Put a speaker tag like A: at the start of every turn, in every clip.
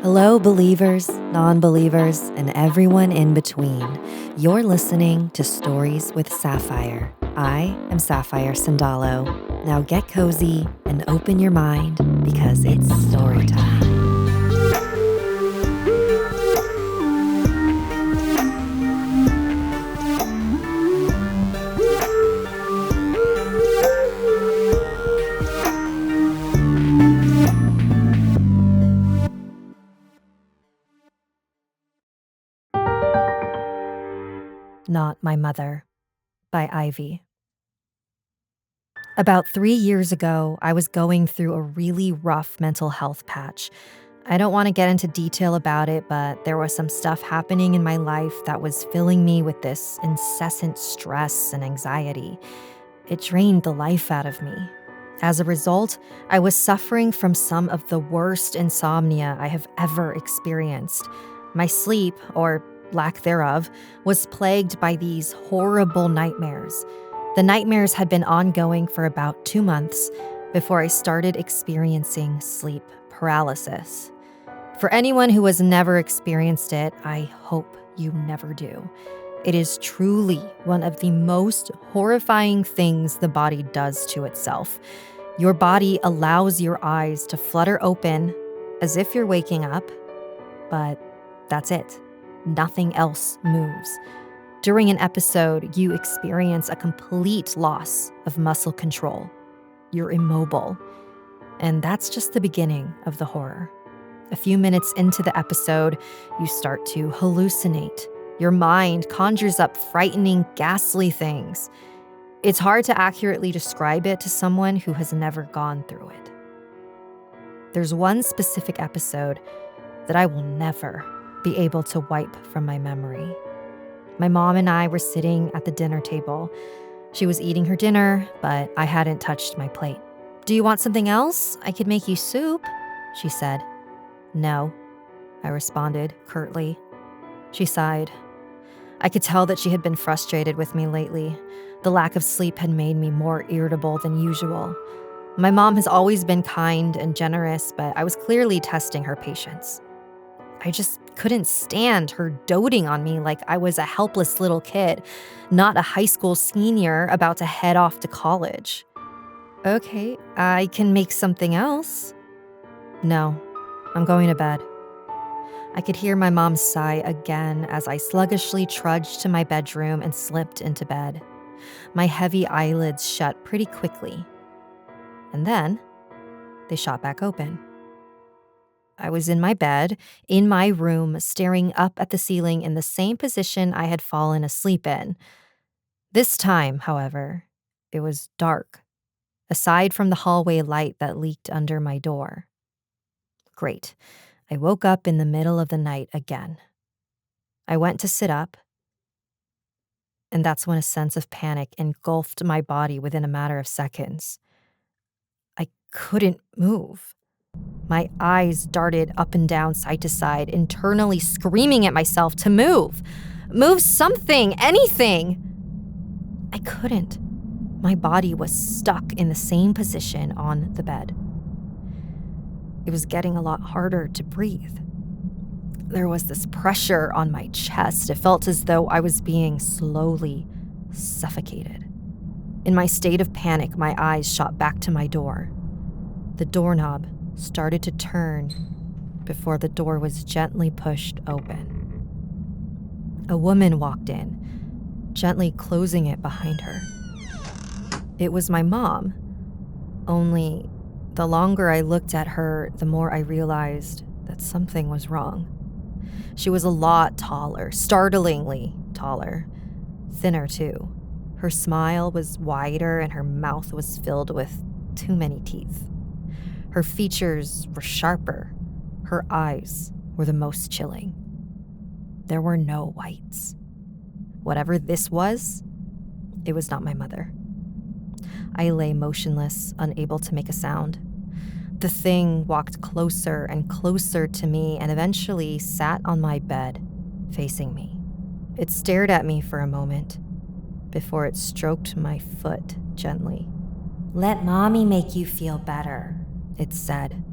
A: Hello, believers, non-believers, and everyone in between. You're listening to Stories with Sapphire. I am Sapphire Sandalo. Now get cozy and open your mind because it's story time. Not My Mother by Ivy. About 3 years ago, I was going through a really rough mental health patch. I don't want to get into detail about it, but there was some stuff happening in my life that was filling me with this incessant stress and anxiety. It drained the life out of me. As a result, I was suffering from some of the worst insomnia I have ever experienced. My sleep, or lack thereof, was plagued by these horrible nightmares. The nightmares had been ongoing for about 2 months before I started experiencing sleep paralysis. For anyone who has never experienced it, I hope you never do. It is truly one of the most horrifying things the body does to itself. Your body allows your eyes to flutter open as if you're waking up, but that's it. Nothing else moves. During an episode, you experience a complete loss of muscle control. You're immobile. And that's just the beginning of the horror. A few minutes into the episode, you start to hallucinate. Your mind conjures up frightening, ghastly things. It's hard to accurately describe it to someone who has never gone through it. There's one specific episode that I will never be able to wipe from my memory. My mom and I were sitting at the dinner table. She was eating her dinner, but I hadn't touched my plate. "Do you want something else? I could make you soup," she said. "No," I responded curtly. She sighed. I could tell that she had been frustrated with me lately. The lack of sleep had made me more irritable than usual. My mom has always been kind and generous, but I was clearly testing her patience. I just couldn't stand her doting on me like I was a helpless little kid, not a high school senior about to head off to college. "Okay, I can make something else." "No, I'm going to bed." I could hear my mom sigh again as I sluggishly trudged to my bedroom and slipped into bed. My heavy eyelids shut pretty quickly. And then they shot back open. I was in my bed, in my room, staring up at the ceiling in the same position I had fallen asleep in. This time, however, it was dark, aside from the hallway light that leaked under my door. Great. I woke up in the middle of the night again. I went to sit up, and that's when a sense of panic engulfed my body within a matter of seconds. I couldn't move. My eyes darted up and down, side to side, internally screaming at myself to move. Move something, anything. I couldn't. My body was stuck in the same position on the bed. It was getting a lot harder to breathe. There was this pressure on my chest. It felt as though I was being slowly suffocated. In my state of panic, my eyes shot back to my door. The doorknob started to turn before the door was gently pushed open. A woman walked in, gently closing it behind her. It was my mom, only the longer I looked at her, the more I realized that something was wrong. She was a lot taller, startlingly taller, thinner too. Her smile was wider and her mouth was filled with too many teeth. Her features were sharper. Her eyes were the most chilling. There were no whites. Whatever this was, it was not my mother. I lay motionless, unable to make a sound. The thing walked closer and closer to me and eventually sat on my bed, facing me. It stared at me for a moment before it stroked my foot gently. "Let mommy make you feel better," it said.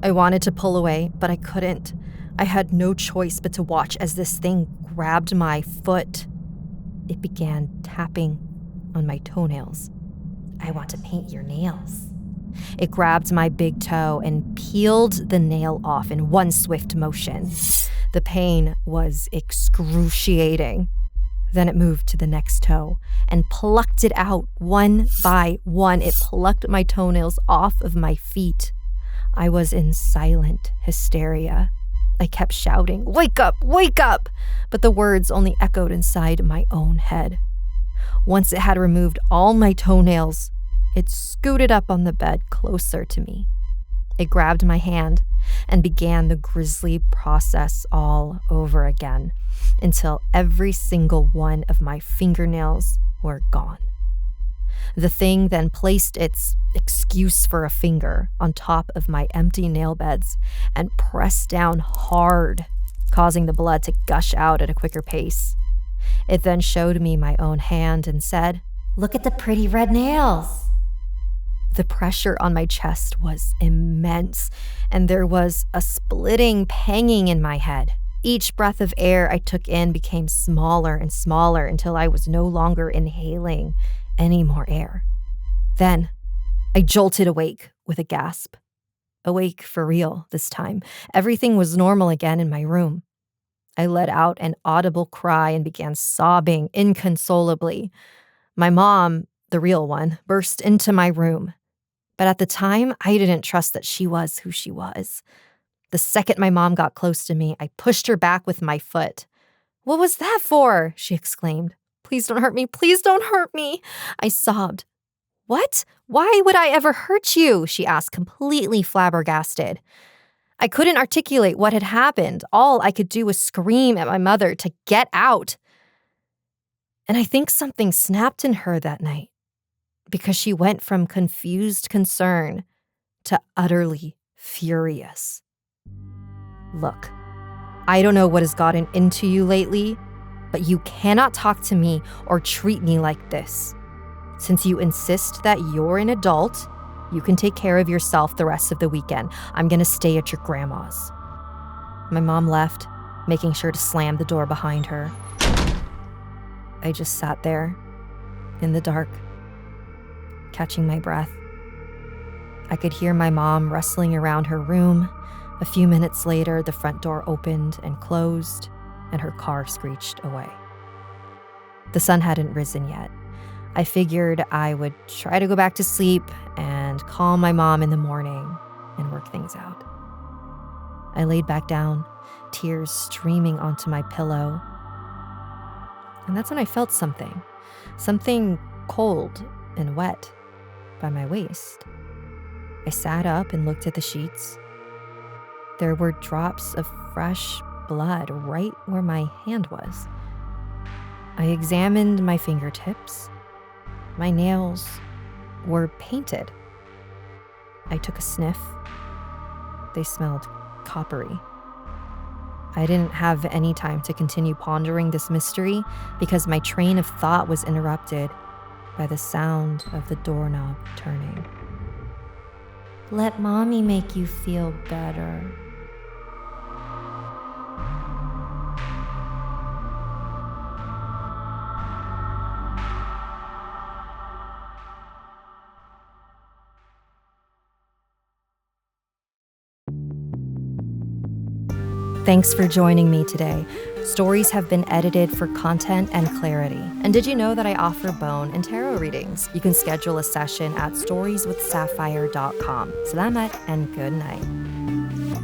A: I wanted to pull away, but I couldn't. I had no choice but to watch as this thing grabbed my foot. It began tapping on my toenails. "I want to paint your nails." It grabbed my big toe and peeled the nail off in one swift motion. The pain was excruciating. Then it moved to the next toe and plucked it out one by one. It plucked my toenails off of my feet. I was in silent hysteria. I kept shouting, "Wake up, wake up!" But the words only echoed inside my own head. Once it had removed all my toenails, it scooted up on the bed closer to me. It grabbed my hand and began the grisly process all over again until every single one of my fingernails were gone. The thing then placed its excuse for a finger on top of my empty nail beds and pressed down hard, causing the blood to gush out at a quicker pace. It then showed me my own hand and said, "Look at the pretty red nails." The pressure on my chest was immense, and there was a splitting panging in my head. Each breath of air I took in became smaller and smaller until I was no longer inhaling any more air. Then, I jolted awake with a gasp. Awake for real this time. Everything was normal again in my room. I let out an audible cry and began sobbing inconsolably. My mom, the real one, burst into my room. But at the time, I didn't trust that she was who she was. The second my mom got close to me, I pushed her back with my foot. "What was that for?" she exclaimed. "Please don't hurt me. Please don't hurt me." I sobbed. "What? Why would I ever hurt you?" she asked, completely flabbergasted. I couldn't articulate what had happened. All I could do was scream at my mother to get out. And I think something snapped in her that night, because she went from confused concern to utterly furious. "Look, I don't know what has gotten into you lately, but you cannot talk to me or treat me like this. Since you insist that you're an adult, you can take care of yourself the rest of the weekend. I'm going to stay at your grandma's." My mom left, making sure to slam the door behind her. I just sat there in the dark, catching my breath. I could hear my mom rustling around her room. A few minutes later, the front door opened and closed, and her car screeched away. The sun hadn't risen yet. I figured I would try to go back to sleep and call my mom in the morning and work things out. I laid back down, tears streaming onto my pillow. And that's when I felt something cold and wet by my waist. I sat up and looked at the sheets. There were drops of fresh blood right where my hand was. I examined my fingertips. My nails were painted. I took a sniff. They smelled coppery. I didn't have any time to continue pondering this mystery because my train of thought was interrupted by the sound of the doorknob turning. "Let mommy make you feel better." Thanks for joining me today. Stories have been edited for content and clarity. And did you know that I offer bone and tarot readings? You can schedule a session at StoriesWithSapphire.com. Salamat and good night.